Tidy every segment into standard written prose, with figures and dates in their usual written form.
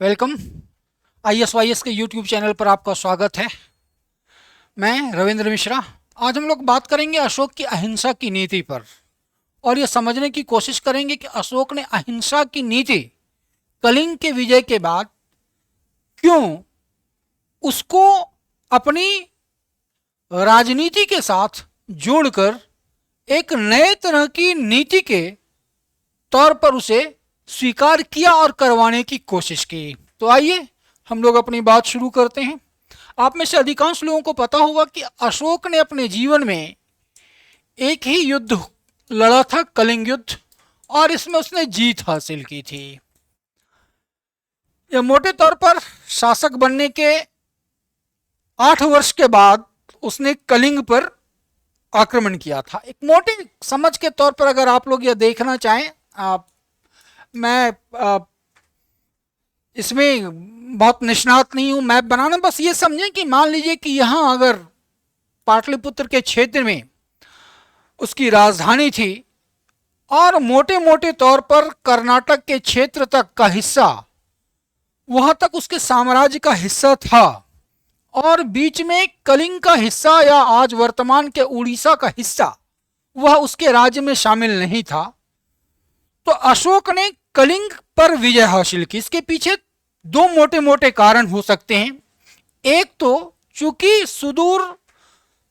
Welcome. ISYS के YouTube channel पर आपका स्वागत है। मैं रविंद्र मिश्रा। आज हम लोग बात करेंगे अशोक की अहिंसा की नीति पर और ये समझने की कोशिश करेंगे कि अशोक ने अहिंसा की नीति कलिंग के विजय के बाद क्यों उसको अपनी राजनीति के साथ जोड़कर एक नए तरह की नीति के तौर पर उसे स्वीकार किया और करवाने की कोशिश की। तो आइए हम लोग अपनी बात शुरू करते हैं। आप में से अधिकांश लोगों को पता होगा कि अशोक ने अपने जीवन में एक ही युद्ध लड़ा था, कलिंग युद्ध, और इसमें उसने जीत हासिल की थी। यह मोटे तौर पर शासक बनने के 8 वर्ष के बाद उसने कलिंग पर आक्रमण किया था। एक मोटी समझ के तौर पर अगर आप लोग यह देखना चाहें, मैं इसमें बहुत निष्णात नहीं हूं मैप बनाना, बस ये समझें कि मान लीजिए कि यहाँ अगर पाटलिपुत्र के क्षेत्र में उसकी राजधानी थी और मोटे मोटे तौर पर कर्नाटक के क्षेत्र तक का हिस्सा, वहां तक उसके साम्राज्य का हिस्सा था और बीच में कलिंग का हिस्सा या आज वर्तमान के उड़ीसा का हिस्सा वह उसके राज्य में शामिल नहीं था। तो अशोक ने कलिंग पर विजय हासिल की। इसके पीछे दो मोटे मोटे कारण हो सकते हैं। एक तो चूंकि सुदूर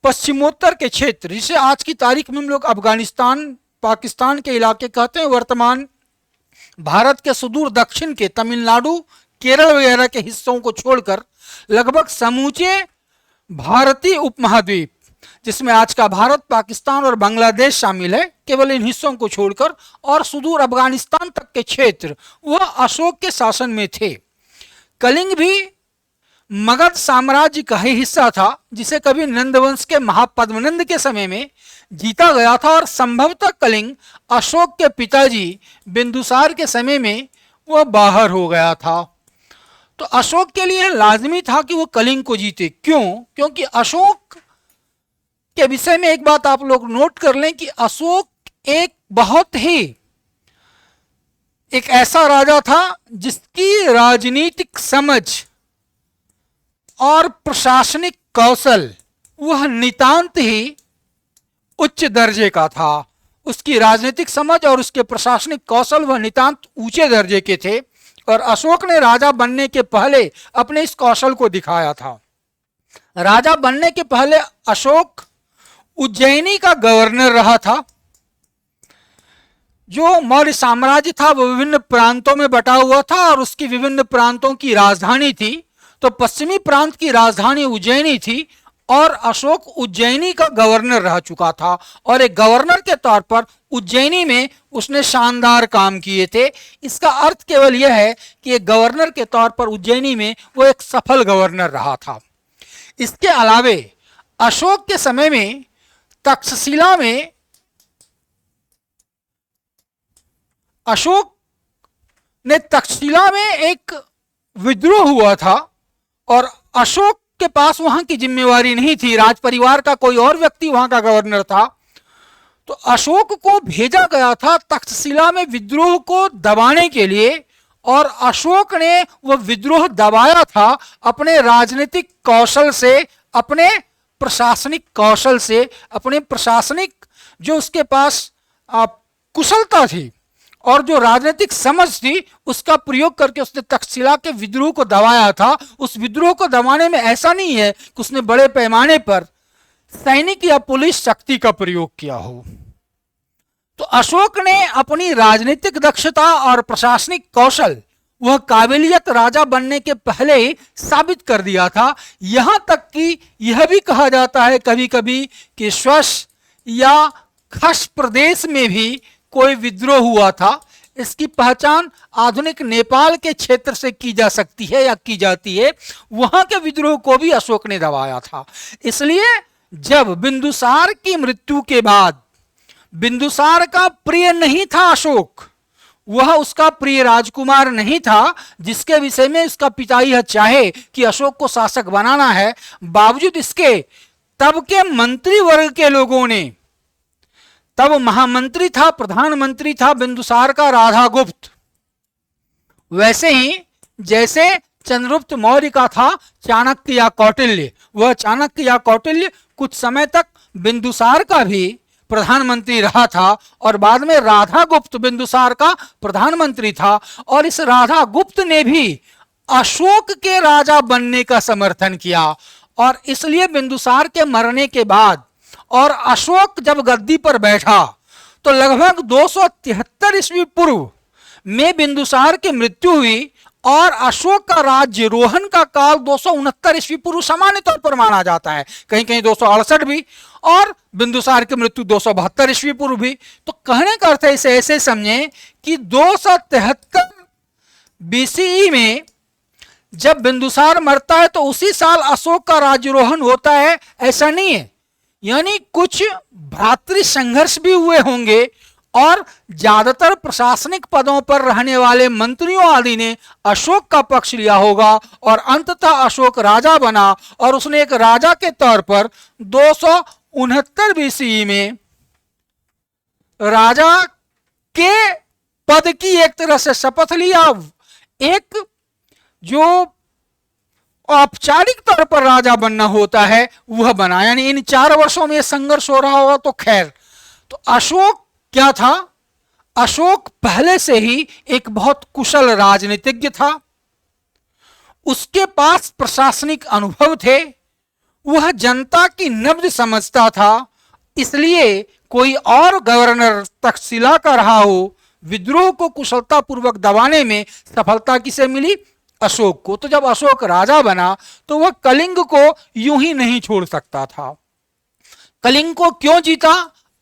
पश्चिमोत्तर के क्षेत्र, जिसे आज की तारीख में हम लोग अफगानिस्तान पाकिस्तान के इलाके कहते हैं, वर्तमान भारत के सुदूर दक्षिण के तमिलनाडु केरल वगैरह के हिस्सों को छोड़कर लगभग समूचे भारतीय उपमहाद्वीप, जिसमें आज का भारत, पाकिस्तान और बांग्लादेश शामिल है, केवल इन हिस्सों को छोड़कर, और सुदूर अफगानिस्तान तक के क्षेत्र वह अशोक के शासन में थे। कलिंग भी मगध साम्राज्य का ही हिस्सा था, जिसे कभी नंदवंश के महापद्मनंद के समय में जीता गया था और संभवतः कलिंग अशोक के पिताजी बिंदुसार के समय में वह बाहर हो गया था। तो अशोक के लिए लाजमी था कि वह कलिंग को जीते। क्यों? क्योंकि अशोक के विषय में एक बात आप लोग नोट कर लें कि अशोक एक बहुत ही एक ऐसा राजा था जिसकी राजनीतिक समझ और प्रशासनिक कौशल वह नितांत ही उच्च दर्जे का था। उसकी राजनीतिक समझ और उसके प्रशासनिक कौशल वह नितांत ऊंचे दर्जे के थे और अशोक ने राजा बनने के पहले अपने इस कौशल को दिखाया था। राजा बनने के पहले अशोक उज्जैनी का गवर्नर रहा था। जो मौर्य साम्राज्य था वो विभिन्न प्रांतों में बटा हुआ था और उसकी विभिन्न प्रांतों की राजधानी थी। तो पश्चिमी प्रांत की राजधानी उज्जैनी थी और अशोक उज्जैनी का गवर्नर रह चुका था और एक गवर्नर के तौर पर उज्जैनी में उसने शानदार काम किए थे। इसका अर्थ केवल यह है कि एक गवर्नर के तौर पर उज्जैनी में वो एक सफल गवर्नर रहा था। इसके अलावे अशोक के समय में तक्षशिला में अशोक ने तक्षशिला में एक विद्रोह हुआ था और अशोक के पास वहां की जिम्मेवारी नहीं थी, राज परिवार का कोई और व्यक्ति वहां का गवर्नर था। तो अशोक को भेजा गया था तक्षशिला में विद्रोह को दबाने के लिए और अशोक ने वह विद्रोह दबाया था अपने राजनीतिक कौशल से, अपने प्रशासनिक कौशल से, अपने प्रशासनिक जो उसके पास कुशलता थी और जो राजनीतिक समझ थी, उसका प्रयोग करके उसने तक्षशिला के विद्रोह को दबाया था। उस विद्रोह को दबाने में ऐसा नहीं है कि उसने बड़े पैमाने पर सैनिक या पुलिस शक्ति का प्रयोग किया हो। तो अशोक ने अपनी राजनीतिक दक्षता और प्रशासनिक कौशल वह काबिलियत राजा बनने के पहले ही साबित कर दिया था। यहां तक कि यह भी कहा जाता है कभी कभी कि स्वश या खस प्रदेश में भी कोई विद्रोह हुआ था। इसकी पहचान आधुनिक नेपाल के क्षेत्र से की जा सकती है या की जाती है। वहां के विद्रोह को भी अशोक ने दबाया था। इसलिए जब बिंदुसार की मृत्यु के बाद बिंदुसार का प्रिय नहीं था अशोक, वह उसका प्रिय राजकुमार नहीं था जिसके विषय में उसका पिता यह चाहे कि अशोक को शासक बनाना है, बावजूद इसके तब के मंत्री वर्ग के लोगों ने, तब महामंत्री था, प्रधानमंत्री था बिंदुसार का राधागुप्त, वैसे ही जैसे चंद्रगुप्त मौर्य का था चाणक्य या कौटिल्य। वह चाणक्य या कौटिल्य कुछ समय तक बिंदुसार का भी प्रधानमंत्री रहा था और बाद में राधा गुप्त बिंदुसार का प्रधानमंत्री था, और इस राधा गुप्त ने भी अशोक के राजा बनने का समर्थन किया। और इसलिए बिंदुसार के मरने के बाद और अशोक जब गद्दी पर बैठा तो लगभग 273 ईस्वी पूर्व में बिंदुसार की मृत्यु हुई, और अशोक का राज्यरोहण का काल 269 ईस्वी पूर्व सामान्य तौर पर माना जाता है, कहीं कहीं 268 भी, और बिंदुसार की मृत्यु 272 ईस्वी पूर्व भी। तो कहने का अर्थ है इसे ऐसे समझें कि 273 बीसीई में जब बिंदुसार मरता है तो उसी साल अशोक का राज्यरोहण होता है, ऐसा नहीं है। यानी कुछ भ्रातृ संघर्ष भी हुए होंगे और ज्यादातर प्रशासनिक पदों पर रहने वाले मंत्रियों आदि ने अशोक का पक्ष लिया होगा, और अंततः अशोक राजा बना और उसने एक राजा के तौर पर 269 बीसीई में राजा के पद की एक तरह से शपथ लिया। एक जो औपचारिक तौर पर राजा बनना होता है वह बना। यानी इन 4 वर्षों में संघर्ष हो रहा होगा तो खैर। तो अशोक क्या था? अशोक पहले से ही एक बहुत कुशल राजनीतिज्ञ था, उसके पास प्रशासनिक अनुभव थे, वह जनता की नब्ज समझता था। इसलिए कोई और गवर्नर तक्षशिला का रहा हो, विद्रोह को कुशलतापूर्वक दबाने में सफलता किसे मिली? अशोक को। तो जब अशोक राजा बना तो वह कलिंग को यूं ही नहीं छोड़ सकता था। कलिंग को क्यों जीता?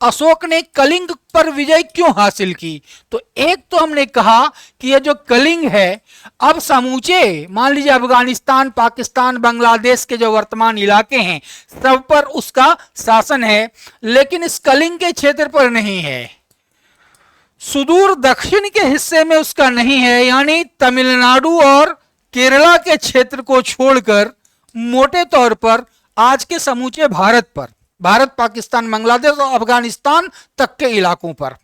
अशोक ने कलिंग पर विजय क्यों हासिल की? तो एक तो हमने कहा कि यह जो कलिंग है अब समूचे मान लीजिए अफगानिस्तान, पाकिस्तान, बांग्लादेश के जो वर्तमान इलाके हैं सब पर उसका शासन है, लेकिन इस कलिंग के क्षेत्र पर नहीं है, सुदूर दक्षिण के हिस्से में उसका नहीं है। यानी तमिलनाडु और केरला के क्षेत्र को छोड़कर मोटे तौर पर आज के समूचे भारत पर, भारत, पाकिस्तान, बांग्लादेश और अफगानिस्तान तक के इलाकों पर।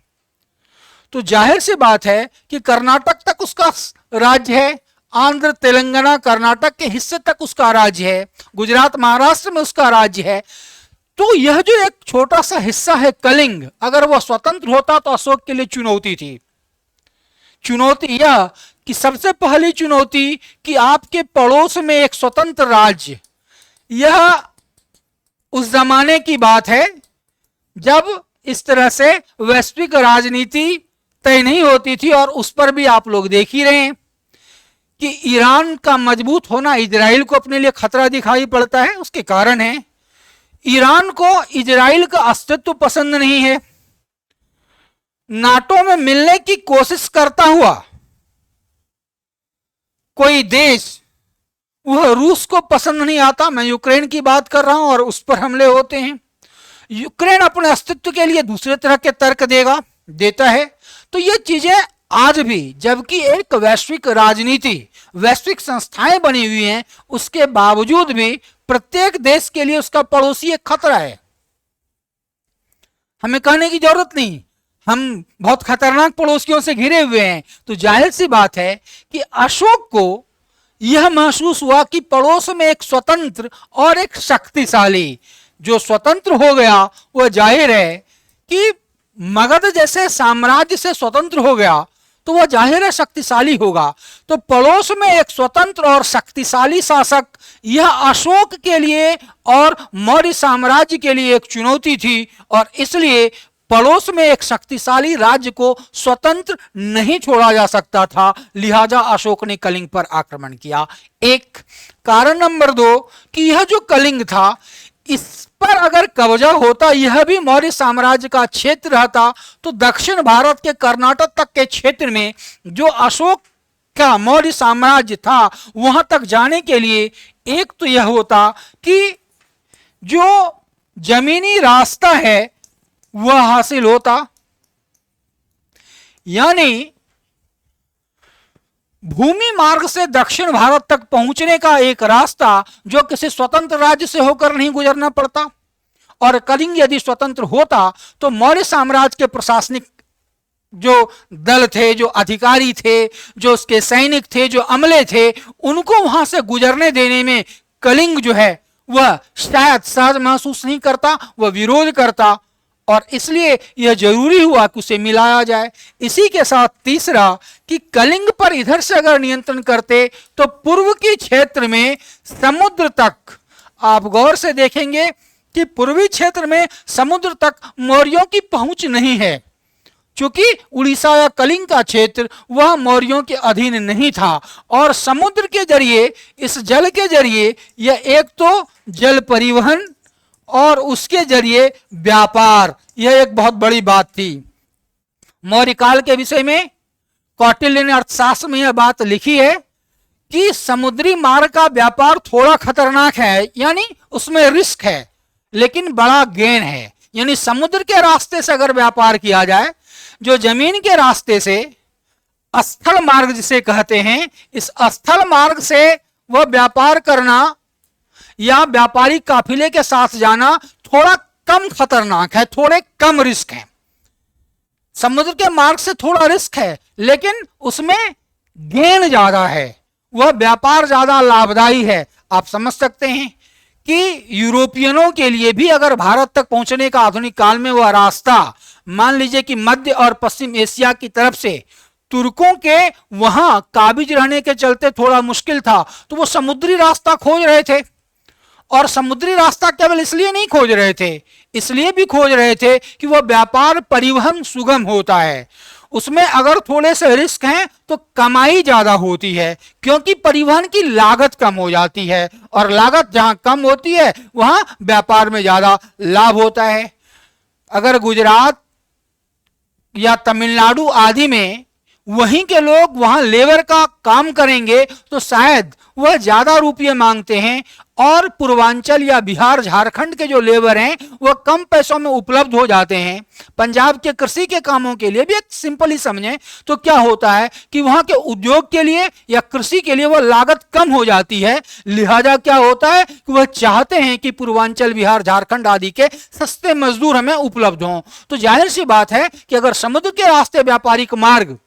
तो जाहिर सी बात है कि कर्नाटक तक उसका राज्य है, आंध्र, तेलंगाना, कर्नाटक के हिस्से तक उसका राज्य है, गुजरात, महाराष्ट्र में उसका राज्य है। तो यह जो एक छोटा सा हिस्सा है कलिंग, अगर वह स्वतंत्र होता तो अशोक के लिए चुनौती थी। चुनौती यह कि सबसे पहली चुनौती कि आपके पड़ोस में एक स्वतंत्र राज्य, यह उस जमाने की बात है जब इस तरह से वैश्विक राजनीति तय नहीं होती थी, और उस पर भी आप लोग देख ही रहे हैं कि ईरान का मजबूत होना इजराइल को अपने लिए खतरा दिखाई पड़ता है। उसके कारण है ईरान को इजराइल का अस्तित्व पसंद नहीं है। नाटो में मिलने की कोशिश करता हुआ कोई देश, वह रूस को पसंद नहीं आता। मैं यूक्रेन की बात कर रहा हूं और उस पर हमले होते हैं। यूक्रेन अपने अस्तित्व के लिए दूसरे तरह के तर्क देता है। तो ये चीजें आज भी, जबकि एक वैश्विक राजनीति, वैश्विक संस्थाएं बनी हुई हैं, उसके बावजूद भी प्रत्येक देश के लिए उसका पड़ोसी एक खतरा है। हमें कहने की जरूरत नहीं, हम बहुत खतरनाक पड़ोसियों से घिरे हुए हैं। तो जाहिर सी बात है कि अशोक को यह महसूस हुआ कि पड़ोस में एक स्वतंत्र और एक शक्तिशाली, जो स्वतंत्र हो गया वह जाहिर है कि मगध जैसे साम्राज्य से स्वतंत्र हो गया तो वह जाहिर है शक्तिशाली होगा। तो पड़ोस में एक स्वतंत्र और शक्तिशाली शासक, यह अशोक के लिए और मौर्य साम्राज्य के लिए एक चुनौती थी, और इसलिए पड़ोस में एक शक्तिशाली राज्य को स्वतंत्र नहीं छोड़ा जा सकता था। लिहाजा अशोक ने कलिंग पर आक्रमण किया। एक कारण। नंबर 2 कि यह जो कलिंग था, इस पर अगर कब्जा होता, यह भी मौर्य साम्राज्य का क्षेत्र रहता, तो दक्षिण भारत के कर्नाटक तक के क्षेत्र में जो अशोक का मौर्य साम्राज्य था वहां तक जाने के लिए एक तो यह होता कि जो जमीनी रास्ता है वह हासिल होता, यानी भूमि मार्ग से दक्षिण भारत तक पहुंचने का एक रास्ता जो किसी स्वतंत्र राज्य से होकर नहीं गुजरना पड़ता। और कलिंग यदि स्वतंत्र होता तो मौर्य साम्राज्य के प्रशासनिक जो दल थे, जो अधिकारी थे, जो उसके सैनिक थे, जो अमले थे, उनको वहां से गुजरने देने में कलिंग जो है वह शायद सहज महसूस नहीं करता, वह विरोध करता, और इसलिए यह जरूरी हुआ कि उसे मिलाया जाए। इसी के साथ तीसरा कि कलिंग पर इधर से अगर नियंत्रण करते तो पूर्व के क्षेत्र में समुद्र तक, आप गौर से देखेंगे कि पूर्वी क्षेत्र में समुद्र तक मौर्यों की पहुंच नहीं है, क्योंकि उड़ीसा या कलिंग का क्षेत्र वह मौर्यों के अधीन नहीं था, और समुद्र के जरिए, इस जल के जरिए यह एक तो जल परिवहन और उसके जरिए व्यापार, यह एक बहुत बड़ी बात थी। मौर्य काल के विषय में कौटिल्य ने अर्थशास्त्र में यह बात लिखी है कि समुद्री मार्ग का व्यापार थोड़ा खतरनाक है, यानी उसमें रिस्क है, लेकिन बड़ा गेन है। यानी समुद्र के रास्ते से अगर व्यापार किया जाए, जो जमीन के रास्ते से स्थल मार्ग जिसे कहते हैं, इस स्थल मार्ग से वह व्यापार करना या व्यापारी काफिले के साथ जाना थोड़ा कम खतरनाक है, थोड़े कम रिस्क है। समुद्र के मार्ग से थोड़ा रिस्क है, लेकिन उसमें गेन ज्यादा है, वह व्यापार ज्यादा लाभदायी है। आप समझ सकते हैं कि यूरोपियनों के लिए भी अगर भारत तक पहुंचने का आधुनिक काल में वह रास्ता, मान लीजिए कि मध्य और पश्चिम एशिया की तरफ से तुर्कों के वहां काबिज रहने के चलते थोड़ा मुश्किल था, तो वो समुद्री रास्ता खोज रहे थे। और समुद्री रास्ता केवल इसलिए नहीं खोज रहे थे, इसलिए भी खोज रहे थे कि वह व्यापार परिवहन सुगम होता है। उसमें अगर थोड़े से रिस्क हैं तो कमाई ज्यादा होती है, क्योंकि परिवहन की लागत कम हो जाती है, और लागत जहां कम होती है वहां व्यापार में ज्यादा लाभ होता है। अगर गुजरात या तमिलनाडु आदि में वहीं के लोग वहां लेबर का काम करेंगे तो शायद वह ज्यादा रुपये मांगते हैं, और पूर्वांचल या बिहार झारखंड के जो लेबर हैं वह कम पैसों में उपलब्ध हो जाते हैं। पंजाब के कृषि के कामों के लिए भी एक सिंपल ही समझें तो क्या होता है कि वहां के उद्योग के लिए या कृषि के लिए वह लागत कम हो जाती है, लिहाजा क्या होता है कि वह चाहते हैं कि पूर्वांचल, बिहार, झारखंड आदि के सस्ते मजदूर हमें उपलब्ध हों। तो जाहिर सी बात है कि अगर समुद्र के रास्ते व्यापारिक मार्ग,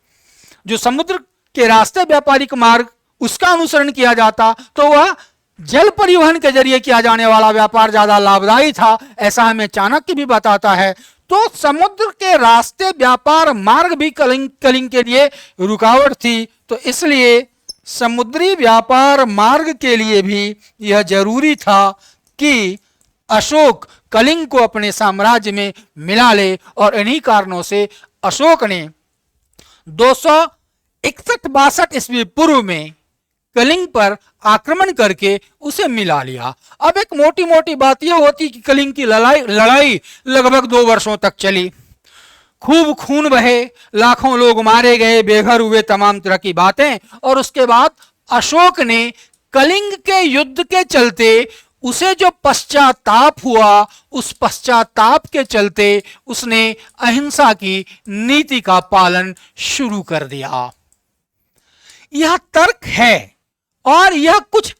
जो समुद्र के रास्ते व्यापारिक मार्ग, उसका अनुसरण किया जाता तो वह जल परिवहन के जरिए किया जाने वाला व्यापार ज्यादा लाभदायी था, ऐसा हमें चाणक्य भी बताता है। तो समुद्र के रास्ते व्यापार मार्ग भी कलिंग के लिए रुकावट थी, तो इसलिए समुद्री व्यापार मार्ग के लिए भी यह जरूरी था कि अशोक कलिंग को अपने साम्राज्य में मिला ले, और इन्हीं कारणों से अशोक ने 261-62 ईस्वी पूर्व में कलिंग पर आक्रमण करके उसे मिला लिया। अब एक मोटी मोटी बात यह होती कि कलिंग की लड़ाई लगभग 2 वर्षों तक चली, खूब खून बहे, लाखों लोग मारे गए, बेघर हुए, तमाम तरह की बातें। और उसके बाद अशोक ने कलिंग के युद्ध के चलते उसे जो पश्चाताप हुआ, उस पश्चाताप के चलते उसने अहिंसा की नीति का पालन शुरू कर दिया। यह तर्क है, और यह कुछ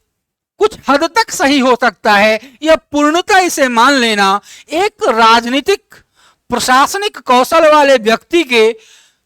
हद तक सही हो सकता है। यह पूर्णतः इसे मान लेना एक राजनीतिक प्रशासनिक कौशल वाले व्यक्ति के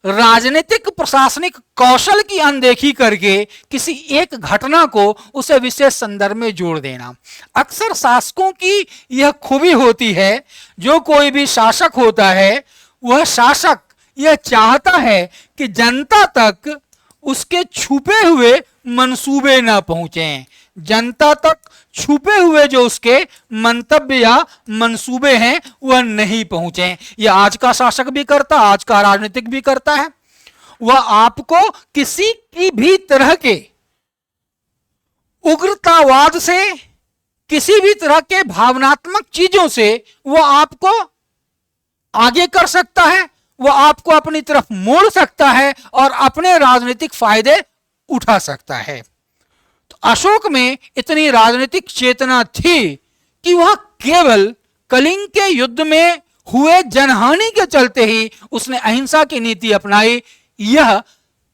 राजनीतिक प्रशासनिक कौशल की अनदेखी करके किसी एक घटना को उसे विशेष संदर्भ में जोड़ देना। अक्सर शासकों की यह खूबी होती है, जो कोई भी शासक होता है वह शासक यह चाहता है कि जनता तक उसके छुपे हुए मंसूबे ना पहुंचे, जनता तक छुपे हुए जो उसके मंतव्य या मंसूबे हैं वह नहीं पहुंचे। यह आज का शासक भी करता, आज का राजनीतिक भी करता है। वह आपको किसी की भी तरह के उग्रतावाद से, किसी भी तरह के भावनात्मक चीजों से वह आपको आगे कर सकता है, वह आपको अपनी तरफ मोड़ सकता है और अपने राजनीतिक फायदे उठा सकता है। तो अशोक में इतनी राजनीतिक चेतना थी कि वह केवल कलिंग के युद्ध में हुए जनहानि के चलते ही उसने अहिंसा की नीति अपनाई, यह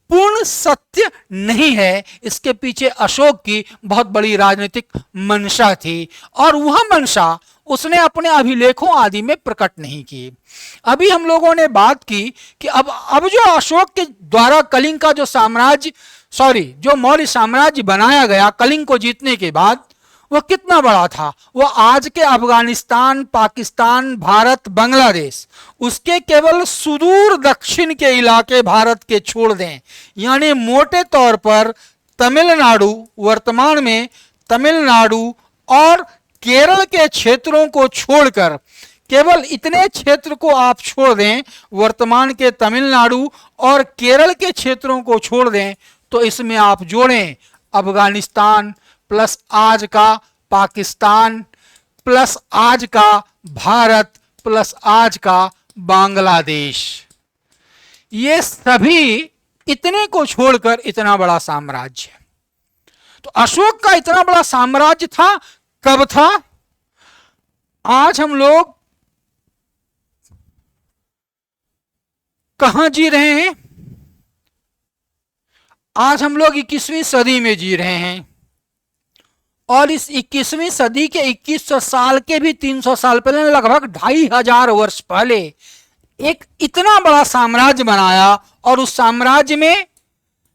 पूर्ण सत्य नहीं है। इसके पीछे अशोक की बहुत बड़ी राजनीतिक मंशा थी, और वह मंशा उसने अपने अभिलेखों आदि में प्रकट नहीं किए। अभी हम लोगों ने बात की कि अब जो अशोक के द्वारा कलिंग का जो साम्राज्य जो मौर्य साम्राज्य बनाया गया कलिंग को जीतने के बाद, वह कितना बड़ा था। वह आज के अफगानिस्तान, पाकिस्तान, भारत, बांग्लादेश, उसके केवल सुदूर दक्षिण के इलाके भारत के छोड़ दें, यानी मोटे तौर पर तमिलनाडु, वर्तमान में तमिलनाडु और केरल के क्षेत्रों को छोड़कर केवल इतने क्षेत्र को आप छोड़ दें, वर्तमान के तमिलनाडु और केरल के क्षेत्रों को छोड़ दें, तो इसमें आप जोड़ें अफगानिस्तान प्लस आज का पाकिस्तान प्लस आज का भारत प्लस आज का बांग्लादेश, ये सभी इतने को छोड़कर इतना बड़ा साम्राज्य। तो अशोक का इतना बड़ा साम्राज्य था, कब था? आज हम लोग कहां जी रहे हैं? आज हम लोग 21वीं सदी में जी रहे हैं, और इस 21वीं सदी के 2100 साल के भी 300 साल पहले, लगभग 2500 वर्ष पहले एक इतना बड़ा साम्राज्य बनाया, और उस साम्राज्य में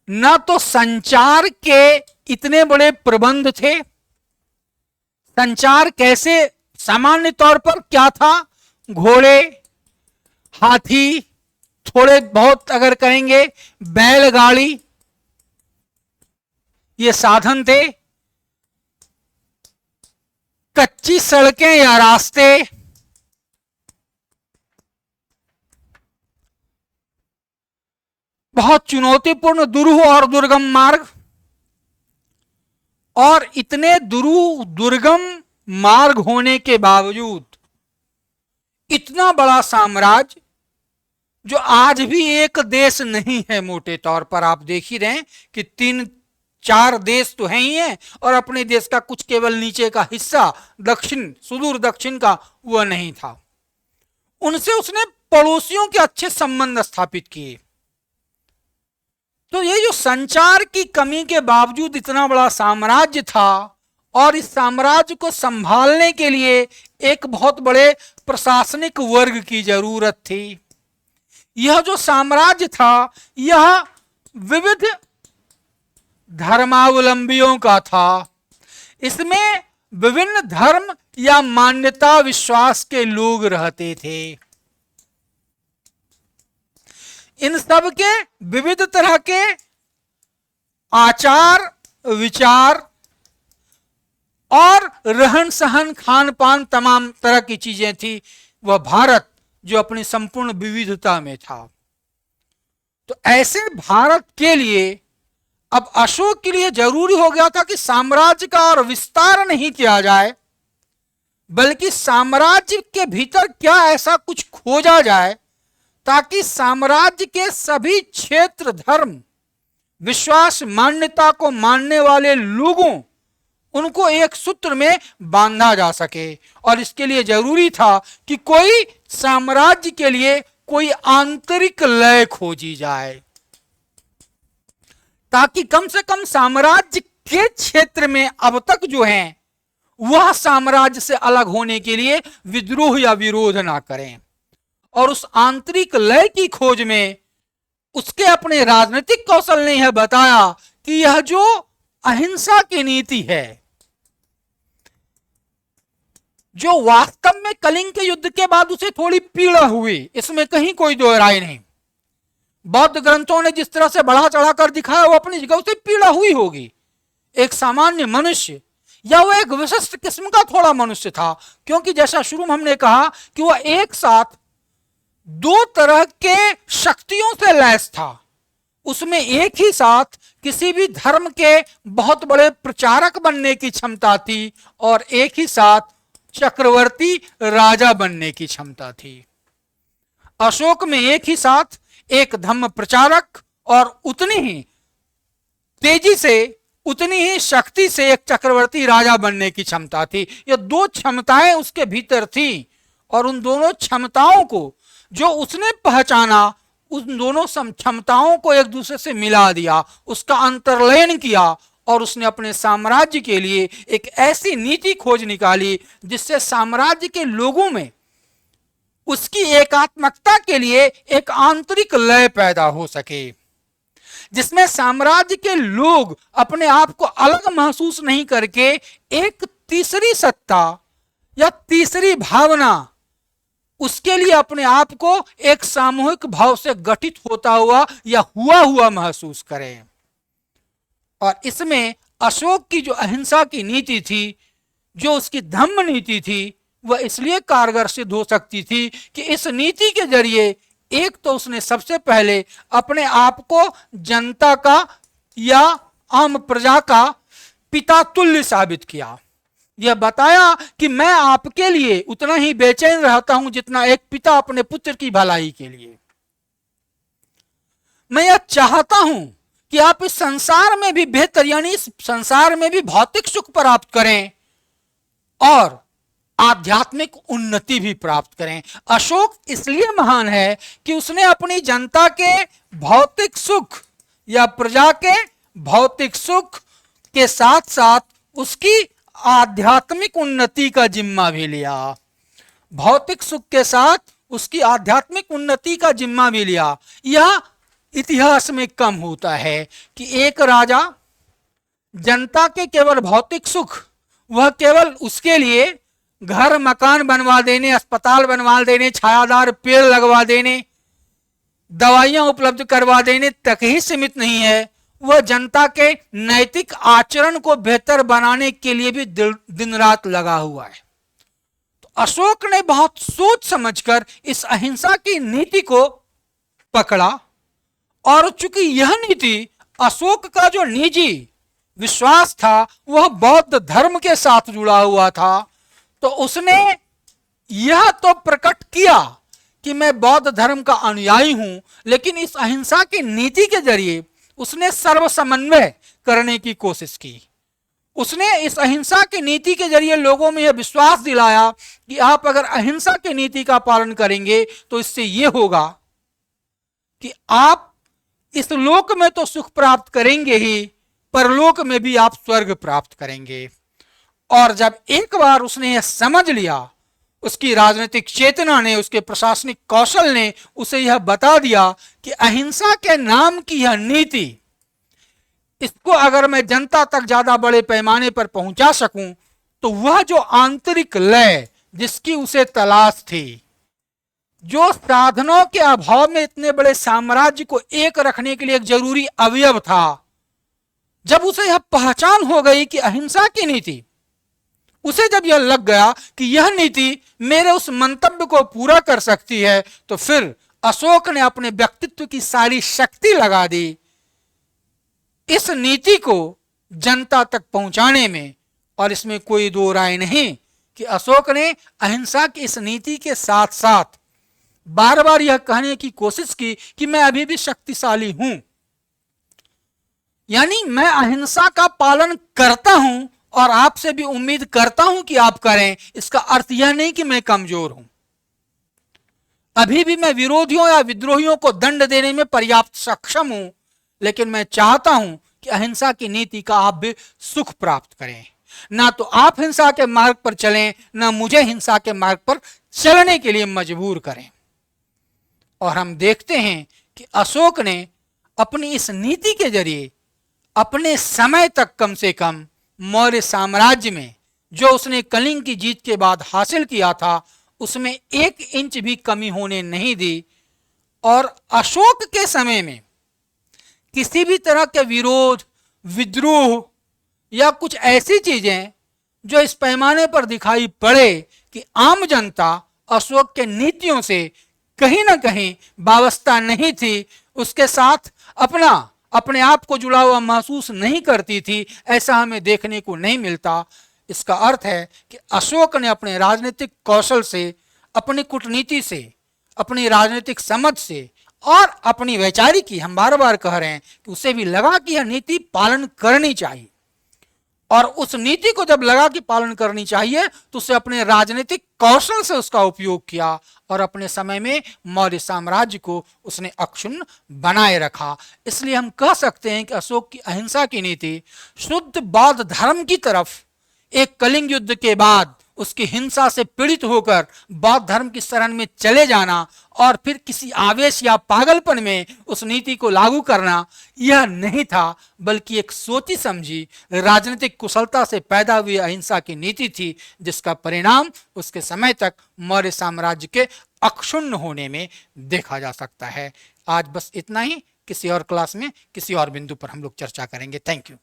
न तो संचार के इतने बड़े प्रबंध थे। संचार कैसे? सामान्य तौर पर क्या था? घोड़े, हाथी, थोड़े बहुत अगर कहेंगे बैलगाड़ी, ये साधन थे। कच्ची सड़कें या रास्ते, बहुत चुनौतीपूर्ण दुरूह और दुर्गम मार्ग, और इतने दुर्गम मार्ग होने के बावजूद इतना बड़ा साम्राज्य, जो आज भी एक देश नहीं है। मोटे तौर पर आप देख ही रहे हैं कि 3-4 देश तो हैं ही हैं, और अपने देश का कुछ केवल नीचे का हिस्सा दक्षिण, सुदूर दक्षिण का, वह नहीं था। उनसे उसने पड़ोसियों के अच्छे संबंध स्थापित किए। तो ये जो संचार की कमी के बावजूद इतना बड़ा साम्राज्य था, और इस साम्राज्य को संभालने के लिए एक बहुत बड़े प्रशासनिक वर्ग की जरूरत थी। यह जो साम्राज्य था, यह विविध धर्मावलंबियों का था। इसमें विभिन्न धर्म या मान्यता विश्वास के लोग रहते थे। इन सब के विविध तरह के आचार विचार और रहन सहन, खान पान, तमाम तरह की चीजें थी। वह भारत जो अपनी संपूर्ण विविधता में था। तो ऐसे भारत के लिए अब अशोक के लिए जरूरी हो गया था कि साम्राज्य का और विस्तार नहीं किया जाए, बल्कि साम्राज्य के भीतर क्या ऐसा कुछ खोजा जाए ताकि साम्राज्य के सभी क्षेत्र, धर्म, विश्वास, मान्यता को मानने वाले लोगों, उनको एक सूत्र में बांधा जा सके। और इसके लिए जरूरी था कि कोई साम्राज्य के लिए कोई आंतरिक लय खोजी जाए, ताकि कम से कम साम्राज्य के क्षेत्र में अब तक जो हैं वह साम्राज्य से अलग होने के लिए विद्रोह या विरोध ना करें। और उस आंतरिक लय की खोज में उसके अपने राजनीतिक कौशल ने यह बताया कि यह जो अहिंसा की नीति है, जो वास्तव में कलिंग के युद्ध के बाद उसे थोड़ी पीड़ा हुई, इसमें कहीं कोई दो राय नहीं। बौद्ध ग्रंथों ने जिस तरह से बढ़ा चढ़ाकर दिखाया, वो अपनी जगह उसे पीड़ा हुई होगी। एक सामान्य मनुष्य या वो एक विशिष्ट किस्म का थोड़ा मनुष्य था, क्योंकि जैसा शुरू में हमने कहा कि वह एक साथ दो तरह के शक्तियों से लैस था। उसमें एक ही साथ किसी भी धर्म के बहुत बड़े प्रचारक बनने की क्षमता थी, और एक ही साथ चक्रवर्ती राजा बनने की क्षमता थी। अशोक में एक ही साथ एक धर्म प्रचारक और उतनी ही तेजी से, उतनी ही शक्ति से एक चक्रवर्ती राजा बनने की क्षमता थी। ये दो क्षमताएं उसके भीतर थी, और उन दोनों क्षमताओं को जो उसने पहचाना, उन दोनों क्षमताओं को एक दूसरे से मिला दिया, उसका अंतर्लयन किया, और उसने अपने साम्राज्य के लिए एक ऐसी नीति खोज निकाली जिससे साम्राज्य के लोगों में उसकी एकात्मकता के लिए एक आंतरिक लय पैदा हो सके, जिसमें साम्राज्य के लोग अपने आप को अलग महसूस नहीं करके एक तीसरी सत्ता या तीसरी भावना, उसके लिए अपने आप को एक सामूहिक भाव से गठित होता हुआ या हुआ महसूस करें। और इसमें अशोक की जो अहिंसा की नीति थी, जो उसकी धम्म नीति थी, वह इसलिए कारगर सिद्ध हो सकती थी कि इस नीति के जरिए एक तो उसने सबसे पहले अपने आप को जनता का या आम प्रजा का पिता तुल्य साबित किया। यह बताया कि मैं आपके लिए उतना ही बेचैन रहता हूं जितना एक पिता अपने पुत्र की भलाई के लिए। मैं यह चाहता हूं कि आप इस संसार में भी बेहतर, यानी इस संसार में भी भौतिक सुख प्राप्त करें और आध्यात्मिक उन्नति भी प्राप्त करें। अशोक इसलिए महान है कि उसने अपनी जनता के भौतिक सुख या प्रजा के भौतिक सुख के साथ साथ उसकी आध्यात्मिक उन्नति का जिम्मा भी लिया। भौतिक सुख के साथ उसकी आध्यात्मिक उन्नति का जिम्मा भी लिया। यह इतिहास में कम होता है कि एक राजा जनता के केवल भौतिक सुख, वह केवल उसके लिए घर मकान बनवा देने, अस्पताल बनवा देने, छायादार पेड़ लगवा देने, दवाइयां उपलब्ध करवा देने तक ही सीमित नहीं है, वह जनता के नैतिक आचरण को बेहतर बनाने के लिए भी दिन रात लगा हुआ है। तो अशोक ने बहुत सोच समझकर इस अहिंसा की नीति को पकड़ा, और चूंकि यह नीति अशोक का जो निजी विश्वास था वह बौद्ध धर्म के साथ जुड़ा हुआ था, तो उसने यह तो प्रकट किया कि मैं बौद्ध धर्म का अनुयायी हूं, लेकिन इस अहिंसा की नीति के जरिए उसने सर्व समन्वय करने की कोशिश की। उसने इस अहिंसा की नीति के जरिए लोगों में यह विश्वास दिलाया कि आप अगर अहिंसा की नीति का पालन करेंगे तो इससे यह होगा कि आप इस लोक में तो सुख प्राप्त करेंगे ही, परलोक में भी आप स्वर्ग प्राप्त करेंगे। और जब एक बार उसने यह समझ लिया, उसकी राजनीतिक चेतना ने, उसके प्रशासनिक कौशल ने उसे यह बता दिया कि अहिंसा के नाम की यह नीति, इसको अगर मैं जनता तक ज्यादा बड़े पैमाने पर पहुंचा सकूं तो वह जो आंतरिक लय जिसकी उसे तलाश थी, जो साधनों के अभाव में इतने बड़े साम्राज्य को एक रखने के लिए एक जरूरी अवयव था, जब उसे यह पहचान हो गई कि अहिंसा की नीति, उसे जब यह लग गया कि यह नीति मेरे उस मंतव्य को पूरा कर सकती है, तो फिर अशोक ने अपने व्यक्तित्व की सारी शक्ति लगा दी इस नीति को जनता तक पहुंचाने में। और इसमें कोई दो राय नहीं कि अशोक ने अहिंसा की इस नीति के साथ साथ बार बार यह कहने की कोशिश की कि मैं अभी भी शक्तिशाली हूं, यानी मैं अहिंसा का पालन करता हूं और आपसे भी उम्मीद करता हूं कि आप करें। इसका अर्थ यह नहीं कि मैं कमजोर हूं, अभी भी मैं विरोधियों या विद्रोहियों को दंड देने में पर्याप्त सक्षम हूं, लेकिन मैं चाहता हूं कि अहिंसा की नीति का आप भी सुख प्राप्त करें। ना तो आप हिंसा के मार्ग पर चलें, ना मुझे हिंसा के मार्ग पर चलने के लिए मजबूर करें। और हम देखते हैं कि अशोक ने अपनी इस नीति के जरिए अपने समय तक कम से कम मौर्य साम्राज्य में जो उसने कलिंग की जीत के बाद हासिल किया था उसमें 1 इंच भी कमी होने नहीं दी। और अशोक के समय में किसी भी तरह के विरोध, विद्रोह या कुछ ऐसी चीजें जो इस पैमाने पर दिखाई पड़े कि आम जनता अशोक के नीतियों से कहीं ना कहीं वाबस्ता नहीं थी, उसके साथ अपने आप को जुड़ा हुआ महसूस नहीं करती थी, ऐसा हमें देखने को नहीं मिलता। इसका अर्थ है कि अशोक ने अपने राजनीतिक कौशल से, अपनी कूटनीति से, अपनी राजनीतिक समझ से और अपनी वैचारिक की, हम बार बार कह रहे हैं कि उसे भी लगा कि यह नीति पालन करनी चाहिए, और उस नीति को जब लगा कि पालन करनी चाहिए तो उसे अपने राजनीतिक कौशल से उसका उपयोग किया और अपने समय में मौर्य साम्राज्य को उसने अक्षुण्ण बनाए रखा। इसलिए हम कह सकते हैं कि अशोक की अहिंसा की नीति शुद्ध बौद्ध धर्म की तरफ एक कलिंग युद्ध के बाद उसकी हिंसा से पीड़ित होकर बौद्ध धर्म की शरण में चले जाना और फिर किसी आवेश या पागलपन में उस नीति को लागू करना, यह नहीं था, बल्कि एक सोची समझी राजनीतिक कुशलता से पैदा हुई अहिंसा की नीति थी, जिसका परिणाम उसके समय तक मौर्य साम्राज्य के अक्षुण्ण होने में देखा जा सकता है। आज बस इतना ही। किसी और क्लास में किसी और बिंदु पर हम लोग चर्चा करेंगे। Thank you.